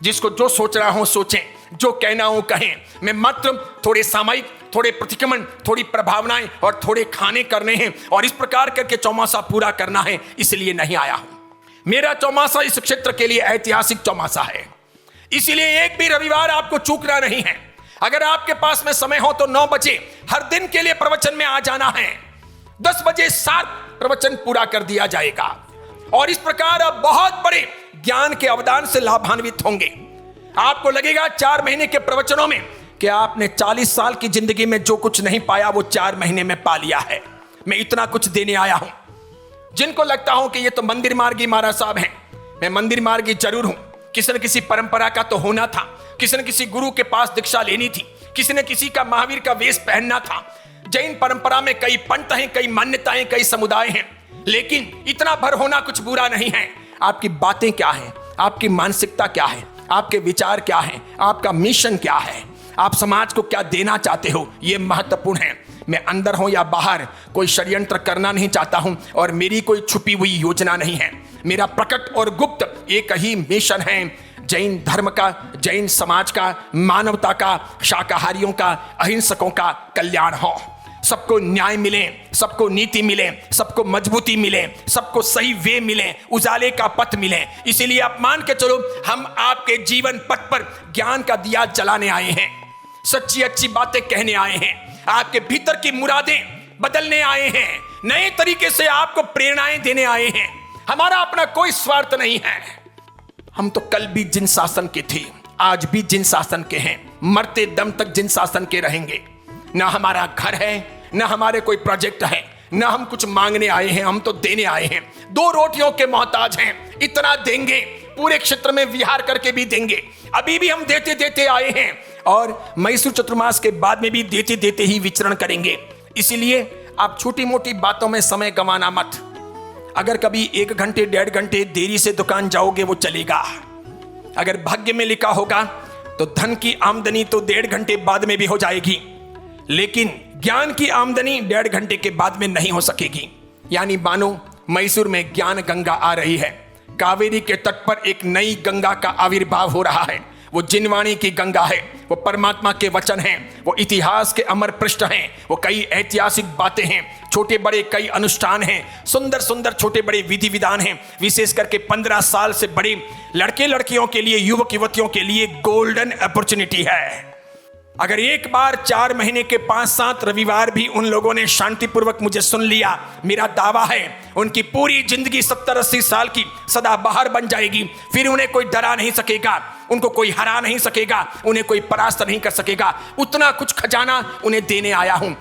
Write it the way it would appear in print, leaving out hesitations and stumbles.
जिसको जो सोच रहा हूं सोचें, जो कहना हो कहें। मैं मात्र थोड़े सामयिक, थोड़े प्रतिक्रमण, थोड़ी प्रभावनाएं और थोड़े खाने करने हैं और इस प्रकार करके चौमासा पूरा करना है, इसलिए नहीं आया हूं। मेरा चौमासा इस क्षेत्र के लिए ऐतिहासिक चौमासा है, इसीलिए एक भी रविवार आपको चूकना नहीं है। अगर आपके पास में समय हो तो 9 बजे हर दिन के लिए प्रवचन में आ जाना है। 10 बजे 7 प्रवचन पूरा कर दिया जाएगा और इस प्रकार आप बहुत बड़े ज्ञान के अवदान से लाभान्वित होंगे। आपको लगेगा 4 महीने के प्रवचनों में कि आपने 40 साल की जिंदगी में जो कुछ नहीं पाया वो 4 महीने में पा लिया है। मैं इतना कुछ देने आया हूं। जिनको लगता हो कि ये तो मंदिर मार्गी महाराज साहब हैं, मैं मंदिर मार्गी जरूर हूं। किसी न किसी परंपरा का तो होना था, किसी न किसी गुरु के पास दीक्षा लेनी थी, किसी न किसी का महावीर का वेश पहनना था। जैन परंपरा में कई पंथ हैं, कई मान्यताएं, कई समुदाय हैं, लेकिन इतना भर होना कुछ बुरा नहीं है। आपकी बातें क्या हैं, आपकी मानसिकता क्या है, आपके विचार क्या हैं, आपका मिशन क्या है, आप समाज को क्या देना चाहते हो, यह महत्वपूर्ण है। मैं अंदर हूं या बाहर कोई षड्यंत्र करना नहीं चाहता हूं और मेरी कोई छुपी हुई योजना नहीं है। मेरा प्रकट और गुप्त एक ही मिशन है, जैन धर्म का, जैन समाज का, मानवता का, शाकाहारियों का, अहिंसकों का कल्याण हो। सबको न्याय मिले, सबको नीति मिले, सबको मजबूती मिले, सबको सही वे मिले, उजाले का पथ मिले। इसीलिए आप मान के चलो, हम आपके जीवन पथ पर ज्ञान का दिया जलाने आए हैं, सच्ची अच्छी बातें कहने आए हैं, आपके भीतर की मुरादें बदलने आए हैं, नए तरीके से आपको प्रेरणाएं देने आए हैं। हमारा अपना कोई स्वार्थ नहीं है। हम तो कल भी जिन शासन के थे, आज भी जिन शासन के हैं, मरते दम तक जिन शासन के रहेंगे। ना हमारा घर है, ना हमारे कोई प्रोजेक्ट है, ना हम कुछ मांगने आए हैं, हम तो देने आए हैं। 2 रोटियों के मोहताज हैं, इतना देंगे, पूरे क्षेत्र में विहार करके भी देंगे। अभी भी हम देते देते आए हैं और मैसूर चतुर्मास के बाद में भी देते देते ही विचरण करेंगे। इसीलिए आप छोटी मोटी बातों में समय गंवाना मत। अगर कभी 1 घंटे 1.5 घंटे देरी से दुकान जाओगे वो चलेगा। अगर भाग्य में लिखा होगा तो धन की आमदनी तो 1.5 घंटे बाद में भी हो जाएगी, लेकिन ज्ञान की आमदनी 1.5 घंटे के बाद में नहीं हो सकेगी। यानी मानो मैसूर में ज्ञान गंगा आ रही है, कावेरी के तट पर एक नई गंगा का आविर्भाव हो रहा है। वो जिनवाणी की गंगा है, वो परमात्मा के वचन हैं, वो इतिहास के अमर पृष्ठ हैं, वो कई ऐतिहासिक बातें हैं, छोटे बड़े कई अनुष्ठान हैं, सुंदर सुंदर छोटे बड़े विधि विधान हैं। विशेष करके 15 साल से बड़े लड़के लड़कियों के लिए, युवक युवतियों के लिए गोल्डन अपॉर्चुनिटी है। अगर एक बार 4 महीने के 5-7 रविवार भी उन लोगों ने शांतिपूर्वक मुझे सुन लिया, मेरा दावा है उनकी पूरी जिंदगी 70-80 साल की सदाबहार बन जाएगी। फिर उन्हें कोई डरा नहीं सकेगा, उनको कोई हरा नहीं सकेगा, उन्हें कोई परास्त नहीं कर सकेगा। उतना कुछ खजाना उन्हें देने आया हूं।